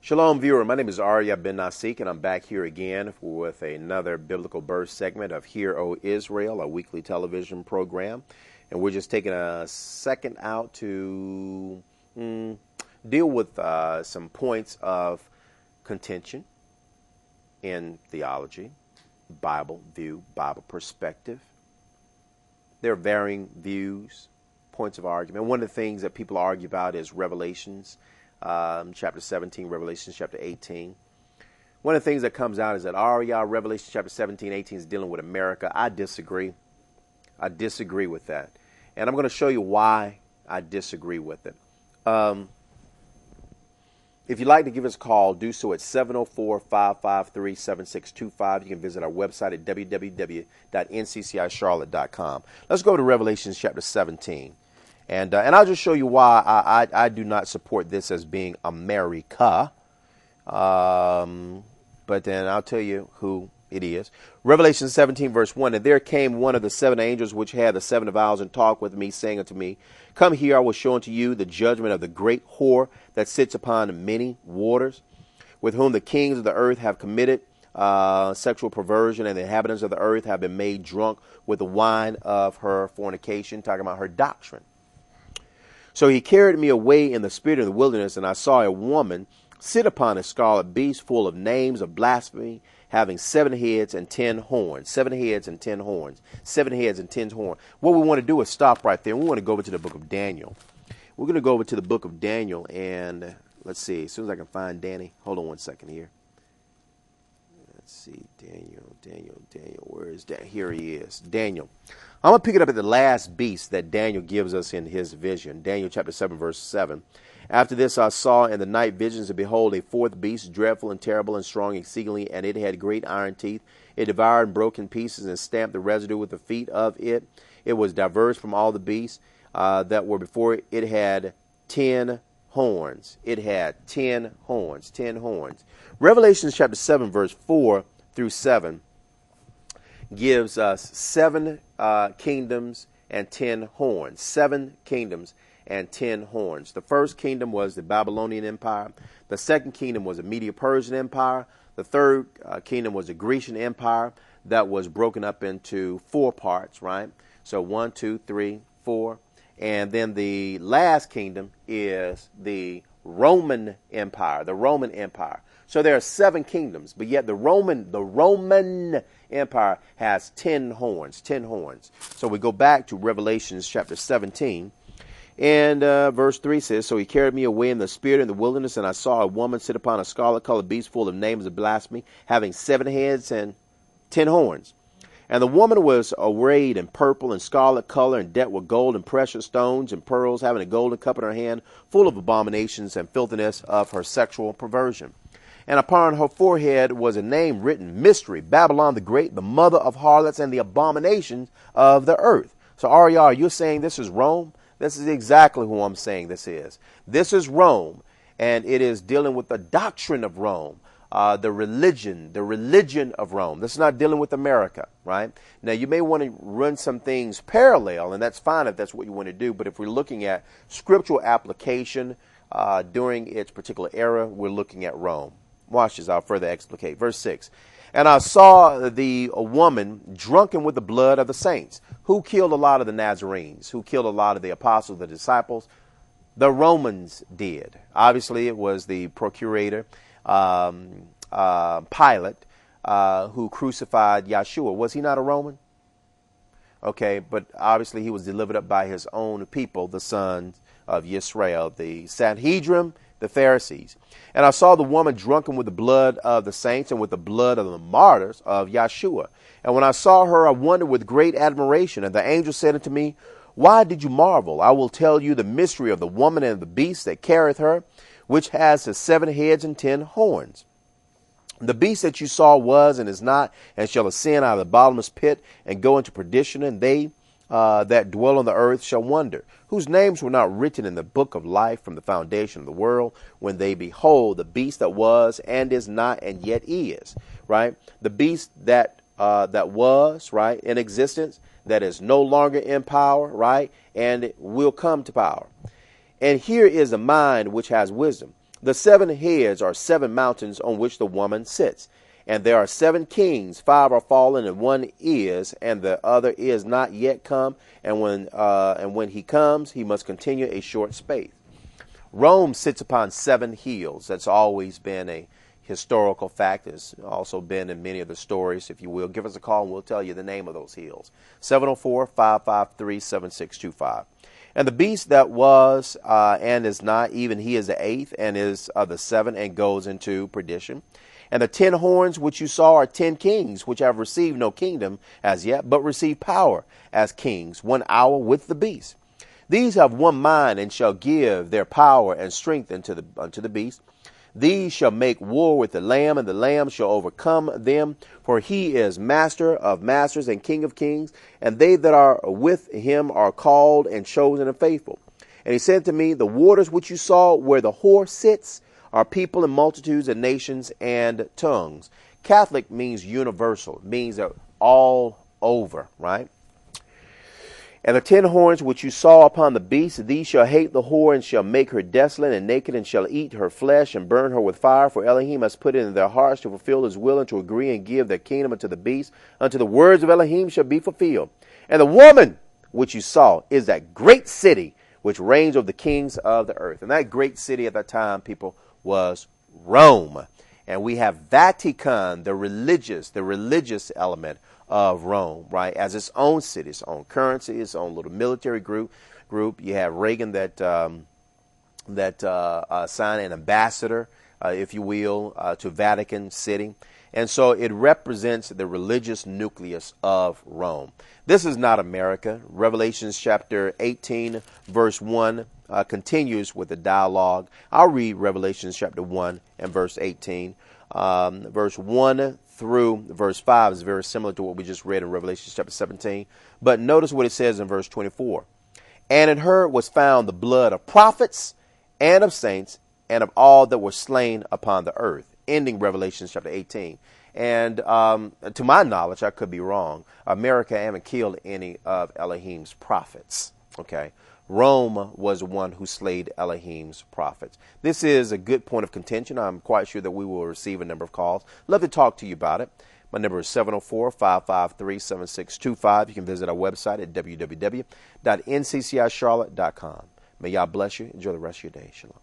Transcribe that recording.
Shalom, viewer. My name is Arya Ben Nasik, and I'm back here again with another biblical burst segment of Hear, O Israel, a weekly television program. And we're just taking a second out to deal with some points of contention in theology, Bible view, Bible perspective. There are varying views, points of argument. One of the things that people argue about is Revelations chapter 17, Revelation chapter 18. One of the things that comes out is that Revelation chapter 17, 18 is dealing with America. I disagree. I disagree with that. And I'm going to show you why I disagree with it. If you'd like to give us a call, do so at 704-553-7625. You can visit our website at www.nccischarlotte.com. Let's go to Revelation chapter 17. And I'll just show you why I do not support this as being America. But then I'll tell you who it is. Revelation 17, verse 1. And there came one of the seven angels which had the seven vials, and talked with me, saying unto me, Come here, I will show unto you the judgment of the great whore that sits upon many waters, with whom the kings of the earth have committed sexual perversion, and the inhabitants of the earth have been made drunk with the wine of her fornication, talking about her doctrine. So he carried me away in the spirit of the wilderness, and I saw a woman sit upon a scarlet beast full of names of blasphemy, having 7 heads and 10 horns. 7 heads and 10 horns. 7 heads and 10 horns. What we want to do is stop right there. We want to go over to the book of Daniel. We're going to go over to the book of Daniel, and let's see. As soon as I can find Danny. Hold on one second here. Let's see. Daniel. Where is that? Here he is. Daniel. I'm going to pick it up at the last beast that Daniel gives us in his vision. Daniel chapter 7, verse 7. After this I saw in the night visions, and behold, a fourth beast, dreadful and terrible and strong exceedingly, and it had great iron teeth. It devoured and broke in pieces and stamped the residue with the feet of it. It was diverse from all the beasts that were before it. It had 10 horns. It had 10 horns. 10 horns. Revelation chapter 7, verse 4 through 7 gives us 7 kingdoms and 10 horns. 7 kingdoms and 10 horns. The first kingdom was the Babylonian Empire. The second kingdom was the Medo-Persian Empire. The third kingdom was the Grecian Empire that was broken up into 4 parts, right? So 1, 2, 3, 4. And then the last kingdom is the Roman Empire, the Roman Empire. So there are 7 kingdoms, but yet the Roman Empire has 10 horns, 10 horns. So we go back to Revelation chapter 17, and verse 3 says, So he carried me away in the spirit in the wilderness, and I saw a woman sit upon a scarlet-colored beast full of names of blasphemy, having 7 heads and 10 horns. And the woman was arrayed in purple and scarlet color, and decked with gold and precious stones and pearls, having a golden cup in her hand, full of abominations and filthiness of her sexual perversion. And upon her forehead was a name written, Mystery, Babylon the Great, the mother of harlots and the abominations of the earth. So, Arya, you're saying this is Rome? This is exactly who I'm saying this is. This is Rome, and it is dealing with the doctrine of Rome, the religion of Rome. This is not dealing with America, right? Now, you may want to run some things parallel, and that's fine if that's what you want to do. But if we're looking at scriptural application during its particular era, we're looking at Rome. Watch this, I'll further explicate. Verse 6. And I saw a woman drunken with the blood of the saints. Who killed a lot of the Nazarenes? Who killed a lot of the apostles, the disciples? The Romans did. Obviously, it was the procurator, Pilate, who crucified Yeshua. Was he not a Roman? Okay, but obviously he was delivered up by his own people, the sons of Yisrael, the Sanhedrin, the Pharisees. And I saw the woman drunken with the blood of the saints and with the blood of the martyrs of Yeshua. And when I saw her, I wondered with great admiration. And the angel said unto me, Why did you marvel? I will tell you the mystery of the woman and the beast that carrieth her, which has the 7 heads and 10 horns. The beast that you saw was and is not, and shall ascend out of the bottomless pit and go into perdition, and they that dwell on the earth shall wonder, whose names were not written in the book of life from the foundation of the world, when they behold the beast that was and is not and yet is, right? The beast that was, right, in existence, that is no longer in power, right, and it will come to power. And here is a mind which has wisdom. The 7 heads are 7 mountains on which the woman sits. And there are 7 kings, 5 are fallen, and 1 is, and the other is not yet come. And when he comes, he must continue a short space. Rome sits upon 7 hills. That's always been a historical fact. It's also been in many of the stories, if you will. Give us a call and we'll tell you the name of those hills. 704-553-7625. And the beast that was and is not, even he is the 8th and is of the 7th and goes into perdition. And the 10 horns which you saw are 10 kings, which have received no kingdom as yet, but receive power as kings, 1 hour with the beast. These have one mind and shall give their power and strength unto the beast. These shall make war with the Lamb, and the Lamb shall overcome them, for he is master of masters and king of kings, and they that are with him are called and chosen and faithful. And he said to me, the waters which you saw where the whore sits are people and multitudes and nations and tongues. Catholic means universal. It means that all over, right? And the 10 horns which you saw upon the beast, these shall hate the whore, and shall make her desolate and naked, and shall eat her flesh, and burn her with fire. For Elohim has put it in their hearts to fulfill his will, and to agree and give their kingdom unto the beast, unto the words of Elohim shall be fulfilled. And the woman which you saw is that great city which reigns over the kings of the earth. And that great city at that time, people, was Rome. And we have Vatican, the religious element of Rome, right, as its own city, its own currency, its own little military group. You have Reagan that signed an ambassador, if you will, to Vatican City. And so it represents the religious nucleus of Rome. This is not America. Revelation chapter 18, verse 1 continues with the dialogue. I'll read Revelation chapter 1 and verse 18. Verse 1 through verse 5 is very similar to what we just read in Revelation chapter 17. But notice what it says in verse 24. And in her was found the blood of prophets and of saints and of all that were slain upon the earth. Ending Revelation chapter 18. And to my knowledge, I could be wrong, America haven't killed any of Elohim's prophets. Okay. Rome was the one who slayed Elohim's prophets. This is a good point of contention. I'm quite sure that we will receive a number of calls. Love to talk to you about it. My number is 704-553-7625. You can visit our website at www.nccischarlotte.com. May y'all bless you. Enjoy the rest of your day. Shalom.